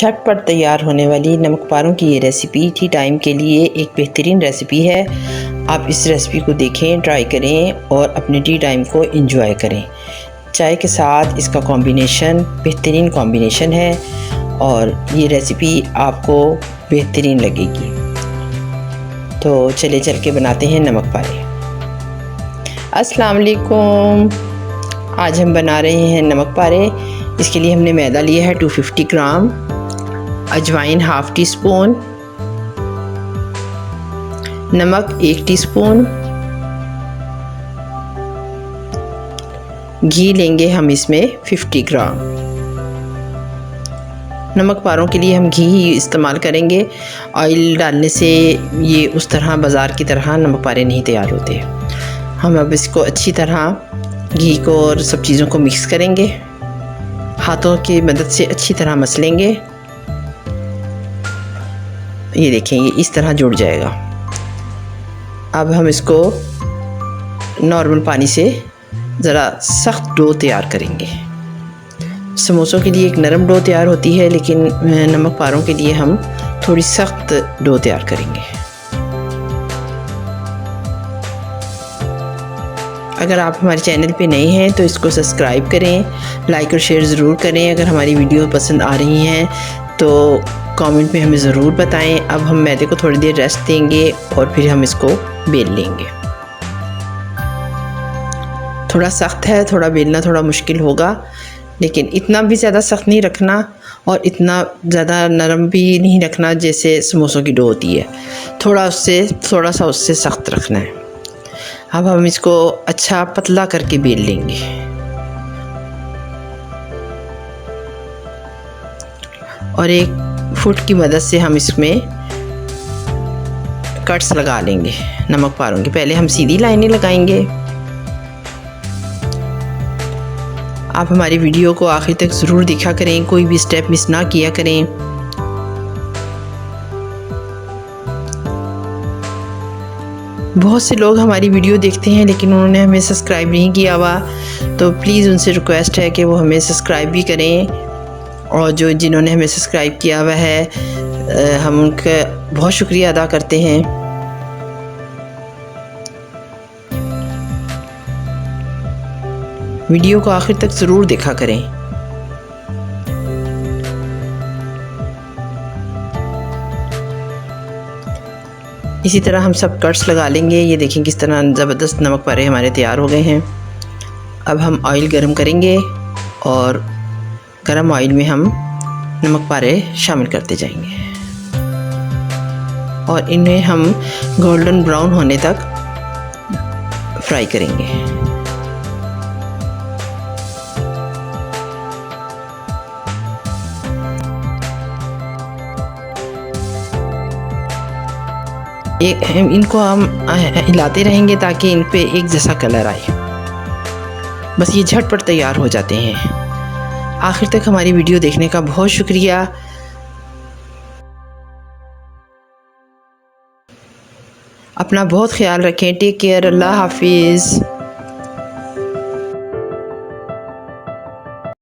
झटपट तैयार होने वाली नमक पारों की ये रेसिपी टी टाइम के लिए एक बेहतरीन रेसिपी है। आप इस रेसिपी को देखें, ट्राई करें और अपने टी टाइम को एंजॉय करें। चाय के साथ इसका कॉम्बिनेशन बेहतरीन कॉम्बिनेशन है और ये रेसिपी आपको बेहतरीन लगेगी। तो चले चल के बनाते हैं नमक पारे। अस्सलाम वालेकुम। आज हम बना रहे हैं नमक पारे। इसके लिए हमने मैदा लिया है 250 ग्राम, अजवाइन हाफ़ टी स्पून, नमक 1 टीस्पून, घी लेंगे हम इसमें 50 ग्राम। नमक पारों के लिए हम घी ही इस्तेमाल करेंगे। ऑयल डालने से ये उस तरह बाज़ार की तरह नमक पारे नहीं तैयार होते। हम अब इसको अच्छी तरह घी को और सब चीज़ों को मिक्स करेंगे। हाथों की मदद से अच्छी तरह मसलेंगे। ये देखें, ये इस तरह जुड़ जाएगा। अब हम इसको नॉर्मल पानी से ज़रा सख्त डो तैयार करेंगे। समोसों के लिए एक नरम डो तैयार होती है, लेकिन नमक पारों के लिए हम थोड़ी सख्त डो तैयार करेंगे। अगर आप हमारे चैनल पे नए हैं तो इसको सब्सक्राइब करें, लाइक और शेयर ज़रूर करें। अगर हमारी वीडियो पसंद आ रही हैं तो कमेंट में हमें ज़रूर बताएं। अब हम मैदे को थोड़ी देर रेस्ट देंगे और फिर हम इसको बेल लेंगे। थोड़ा सख्त है, थोड़ा बेलना थोड़ा मुश्किल होगा, लेकिन इतना भी ज़्यादा सख्त नहीं रखना और इतना ज़्यादा नरम भी नहीं रखना जैसे समोसों की डो होती है। थोड़ा सा उससे सख्त रखना है। अब हम इसको अच्छा पतला करके बेल लेंगे और एक फुट की मदद से हम इसमें कट्स लगा लेंगे नमक पारों के। पहले हम सीधी लाइनें लगाएंगे। आप हमारी वीडियो को आखिर तक ज़रूर देखा करें, कोई भी स्टेप मिस ना किया करें। बहुत से लोग हमारी वीडियो देखते हैं लेकिन उन्होंने हमें सब्सक्राइब नहीं किया हुआ, तो प्लीज़ उनसे रिक्वेस्ट है कि वो हमें सब्सक्राइब भी करें। और जिन्होंने हमें सब्सक्राइब किया हुआ है, हम उनका बहुत शुक्रिया अदा करते हैं। वीडियो को आखिर तक ज़रूर देखा करें। इसी तरह हम सब कट्स लगा लेंगे। ये देखें किस तरह ज़बरदस्त नमक पारे हमारे तैयार हो गए हैं। अब हम ऑयल गरम करेंगे और गरम ऑयल में हम नमक पारे शामिल करते जाएंगे और इन्हें हम गोल्डन ब्राउन होने तक फ्राई करेंगे। इनको हम हिलाते रहेंगे ताकि इन पे एक जैसा कलर आए। बस ये झटपट तैयार हो जाते हैं। आखिर तक हमारी वीडियो देखने का बहुत शुक्रिया। अपना बहुत ख्याल रखें। Take care. अल्लाह हाफिज़।